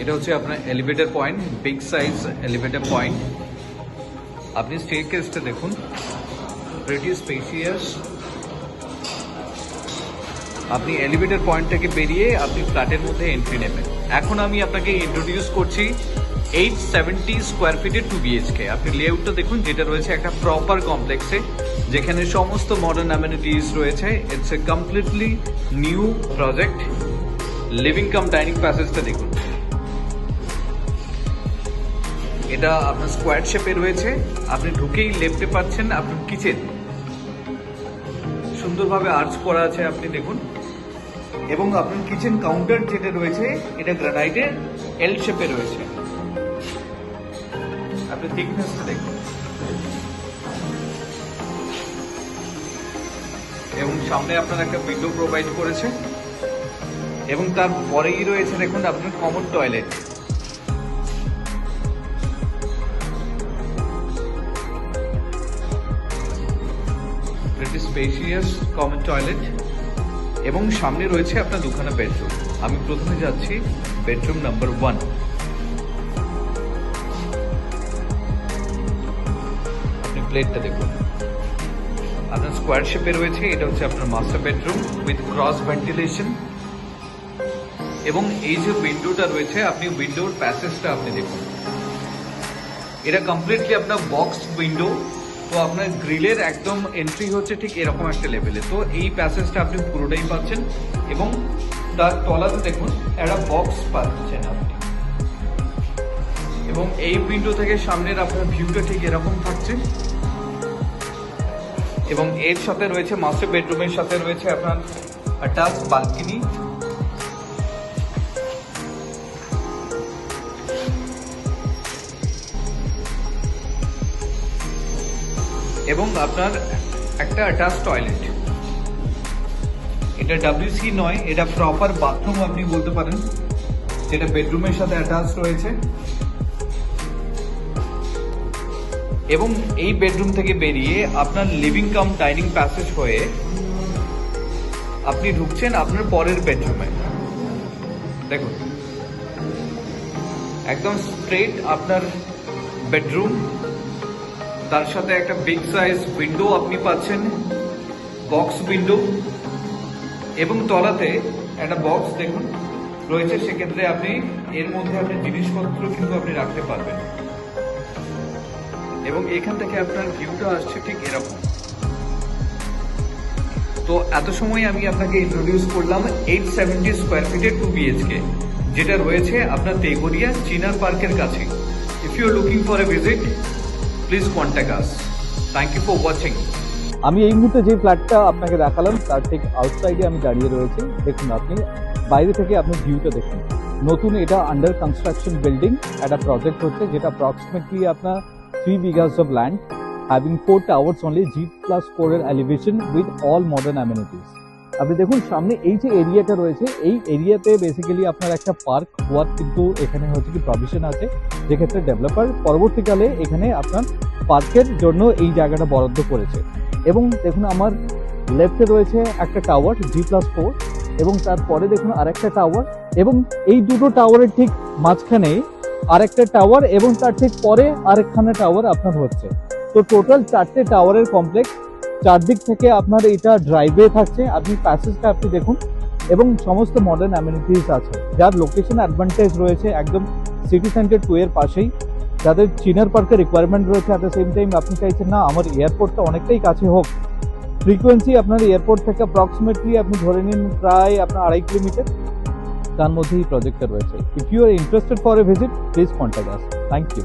এটা হচ্ছে আপনার elevator point, big size elevator point. আপনি স্টেয়ারকেসটা দেখুন, প্রিটি স্পেশিয়াস। আপনি এলিভেটর পয়েন্ট থেকে বেরিয়ে আপনি ফ্ল্যাটের মধ্যে এন্ট্রি নেবেন। এখন আমি আপনাকে ইন্ট্রোডিউস করছি 870 স্কোয়ার ফিটের 2 BHK। আপনি লেআউটটা দেখুন, যেটা রয়েছে একটা প্রপার কমপ্লেক্সে, যেখানে সমস্ত মডার্ন অ্যামেনিটিস রয়েছে। It's a completely new project. Living cum dining প্যাসেজটা দেখুন, এটা আপনার স্কোয়ার শেপে রয়েছে। আপনি ঢুকেই লেফটে পাচ্ছেন আপনার কিচেন, সুন্দরভাবে আর্চ করা আছে আপনি দেখুন। এবং আপনার কিচেন কাউন্টার যেটা রয়েছে এটা গ্রানাইটের এল শেপে রয়েছে। আপনি থিকনেসটা দেখুন, এবং সামনে আপনার একটা উইন্ডো প্রোভাইড করেছে। এবং তারপরেই রয়েছে দেখুন আপনার common toilet. Pretty spacious common toilet, এবং সামনে রয়েছে আপনার দুখানা বেডরুম। আমি প্রথমে যাচ্ছি বেডরুম নাম্বার 1। আপনি প্লেটটা দেখুন, আপনার স্কোয়ার শেপে রয়েছে। এটা হচ্ছে আপনার master bedroom with cross ventilation. এবং এই যে উইন্ডোটা রয়েছে, আপনি উইন্ডোর প্যাসেজটা আপনি দেখুন, এটা কমপ্লিটলি আপনার বক্স উইন্ডো। তো আপনার গ্রিলের একদম এন্ট্রি হচ্ছে ঠিক এরকম একটা লেভেলে। তো এই প্যাসেজটা আপনি পুরোটাই পাচ্ছেন, এবং তার তলাতে দেখুন একটা বক্স পাচ্ছেন আপনি। এবং এই উইন্ডো থেকে সামনের আপনার ভিউটা ঠিক এরকম থাকছে। এবং এর সাথে রয়েছে মাস্টার বেডরুমের সাথে রয়েছে আপনার অ্যাটাচ বালকনি। এবং আপনার একটা অ্যাটাচ টয়লেট। এটা WC নয়, এটা প্রপার বাথরুম আপনি বলতে পারেন, যেটা বেডরুমের সাথে অ্যাটাচ রয়েছে। এবং এই বেডরুম থেকে বেরিয়ে আপনার লিভিং কাম ডাইনিং প্যাসেজ হয়ে আপনি ঢুকছেন আপনার পরের বেডরুমে। দেখুন একদম স্ট্রেট আপনার বেডরুম, তার সাথে একটা বিগ সাইজ উইন্ডো আপনি পাচ্ছেন, বক্স উইন্ডো। এবং তলাতে একটা বক্স দেখুন রয়েছে, সেক্ষেত্রে আপনি এর মধ্যে আপনি জিনিসপত্র কিন্তু আপনি রাখতে পারবেন। এবং এখান থেকে আপনার ভিউটা আসছে ঠিক এরকম। তো এত সময় আমি আপনাকে ইন্ট্রোডিউস করলাম 870 স্কোয়ার ফিটের 2 BHK, যেটা রয়েছে আপনার তেঘরিয়া চিনার পার্কের কাছে। If you are looking for a visit, please contact us. Thank you for watching. আমি এই মুহূর্তে যে ফ্ল্যাটটা আপনাকে দেখালাম তার ঠিক আউটসাইডে আমি দাঁড়িয়ে রয়েছি। দেখুন আপনি বাইরে থেকে আপনি ভিউটা দেখুন। নতুন এটা আন্ডার কনস্ট্রাকশন বিল্ডিং একটা প্রজেক্ট হচ্ছে, যেটা অ্যাপ্রক্সিমেটলি আপনার 3 bighas of land, having 4 towers only, G+4 এর elevation with all modern amenities. আপনি দেখুন সামনে এই যে এরিয়াটা রয়েছে, এই এরিয়াতে বেসিক্যালি আপনার একটা পার্ক হওয়ার কিন্তু এখানে হচ্ছে কি প্রভিশন আছে, যেক্ষেত্রে ডেভেলপার পরবর্তীকালে এখানে আপনার পার্কের জন্য এই জায়গাটা বরাদ্দ করেছে। এবং দেখুন আমার লেফটে রয়েছে একটা টাওয়ার G+4, এবং তারপরে দেখুন আরেকটা টাওয়ার, এবং এই দুটো টাওয়ারের ঠিক মাঝখানে আরেকটা টাওয়ার, এবং তার ঠিক পরে আরেকখানা টাওয়ার আপনার হচ্ছে। তো টোটাল 4টে টাওয়ারের কমপ্লেক্স। চারদিক থেকে আপনার এটা ড্রাইভওয়ে থাকছে, আপনি প্যাসেজটা আপনি দেখুন, এবং সমস্ত মডার্ন অ্যামেনিটিস আছে, যার লোকেশন অ্যাডভান্টেজ রয়েছে একদম সিটি সেন্টার 2 এর পাশেই। যাদের চিনার পার্কের রিকোয়ারমেন্ট রয়েছে, অ্যাট দ্য সেম টাইম আপনি চাইছেন না আমার এয়ারপোর্টটা অনেকটাই কাছে হোক, ফ্রিকোয়েন্সি আপনার এয়ারপোর্ট থেকে অ্যাপ্রক্সিমেটলি আপনি ধরে নিন প্রায় আপনার 2.5 কিলোমিটার, তার মধ্যেই প্রজেক্টটা রয়েছে। If you are interested for a visit, please contact us. Thank you.